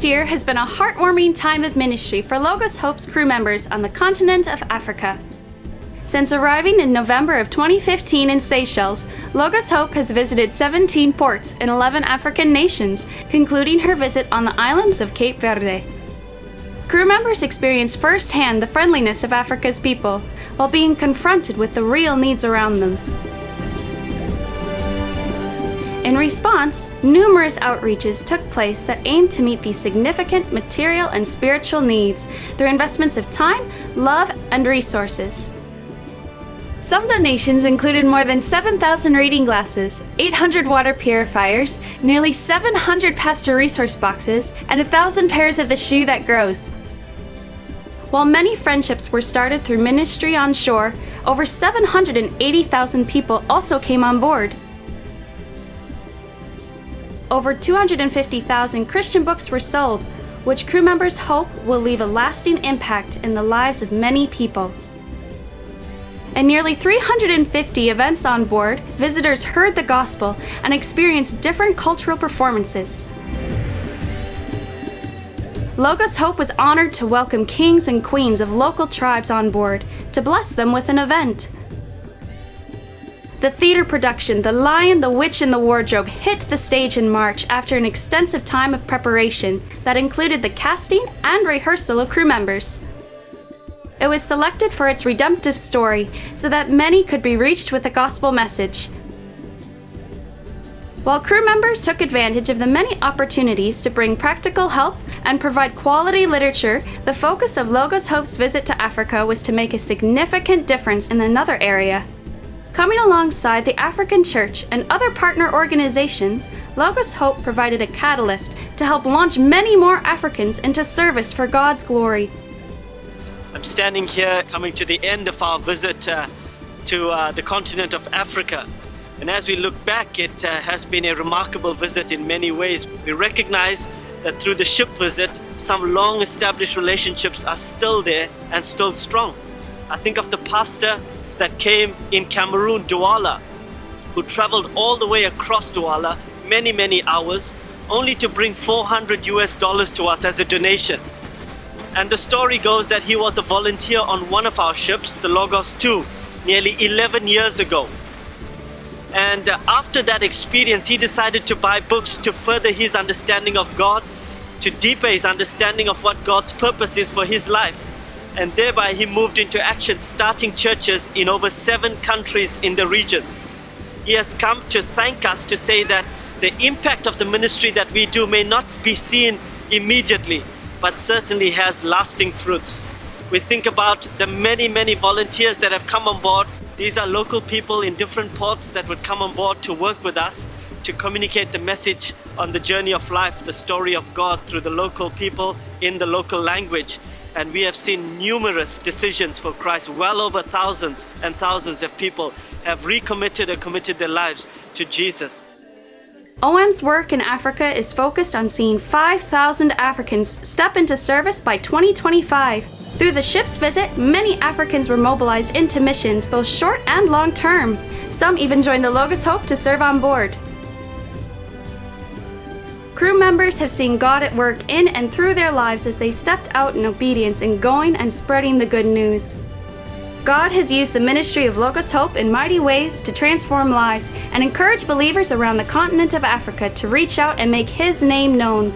past year has been a heartwarming time of ministry for Logos Hope's crew members on the continent of Africa. Since arriving in November of 2015 in Seychelles, Logos Hope has visited 17 ports in 11 African nations, concluding her visit on the islands of Cape Verde. Crew members experienced firsthand the friendliness of Africa's people, while being confronted with the real needs around them. In response, numerous outreaches took place that aimed to meet these significant material and spiritual needs through investments of time, love, and resources. Some donations included more than 7,000 reading glasses, 800 water purifiers, nearly 700 pastor resource boxes, and 1,000 pairs of the shoe that grows. While many friendships were started through ministry on shore, over 780,000 people also came on board. Over 250,000 Christian books were sold, which crew members hope will leave a lasting impact in the lives of many people. In nearly 350 events on board, visitors heard the gospel and experienced different cultural performances. Logos Hope was honored to welcome kings and queens of local tribes on board to bless them with an event. The theater production, The Lion, the Witch, and the Wardrobe hit the stage in March after an extensive time of preparation that included the casting and rehearsal of crew members. It was selected for its redemptive story so that many could be reached with the gospel message. While crew members took advantage of the many opportunities to bring practical help and provide quality literature, the focus of Logos Hope's visit to Africa was to make a significant difference in another area. Coming alongside the African Church and other partner organizations, Logos Hope provided a catalyst to help launch many more Africans into service for God's glory. I'm standing here coming to the end of our visit to the continent of Africa. And as we look back, it has been a remarkable visit in many ways. We recognize that through the ship visit, some long-established relationships are still there and still strong. I think of the pastor that came in Cameroon, Douala, who traveled all the way across Douala, many hours, only to bring $400 to us as a donation. And the story goes that he was a volunteer on one of our ships, the Logos 2, nearly 11 years ago. And after that experience, he decided to buy books to further his understanding of God, to deepen his understanding of what God's purpose is for his life. And thereby he moved into action, starting churches in over 7 countries in the region. He has come to thank us, to say that the impact of the ministry that we do may not be seen immediately, but certainly has lasting fruits. We think about the many volunteers that have come on board. These are local people in different ports that would come on board to work with us to communicate the message on the journey of life, the story of God through the local people in the local language. And we have seen numerous decisions for Christ. Well over thousands and thousands of people have recommitted or committed their lives to Jesus. OM's work in Africa is focused on seeing 5,000 Africans step into service by 2025. Through the ship's visit, many Africans were mobilized into missions, both short and long term. Some even joined the Logos Hope to serve on board. Crew members have seen God at work in and through their lives as they stepped out in obedience in going and spreading the good news. God has used the ministry of Logos Hope in mighty ways to transform lives and encourage believers around the continent of Africa to reach out and make His name known.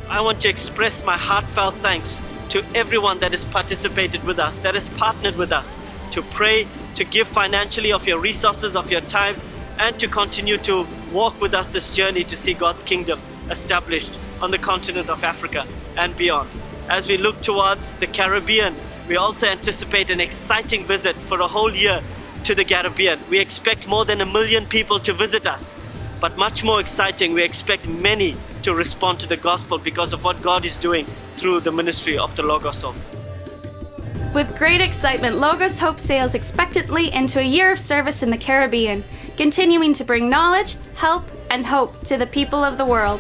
I want to express my heartfelt thanks to everyone that has participated with us, that has partnered with us, to pray, to give financially of your resources, of your time, and to continue to walk with us this journey to see God's kingdom established on the continent of Africa and beyond. As we look towards the Caribbean, we also anticipate an exciting visit for a whole year to the Caribbean. We expect more than 1 million people to visit us. But much more exciting, we expect many to respond to the gospel because of what God is doing through the ministry of the Logos Hope. With great excitement, Logos Hope sails expectantly into a year of service in the Caribbean, continuing to bring knowledge, help, and hope to the people of the world.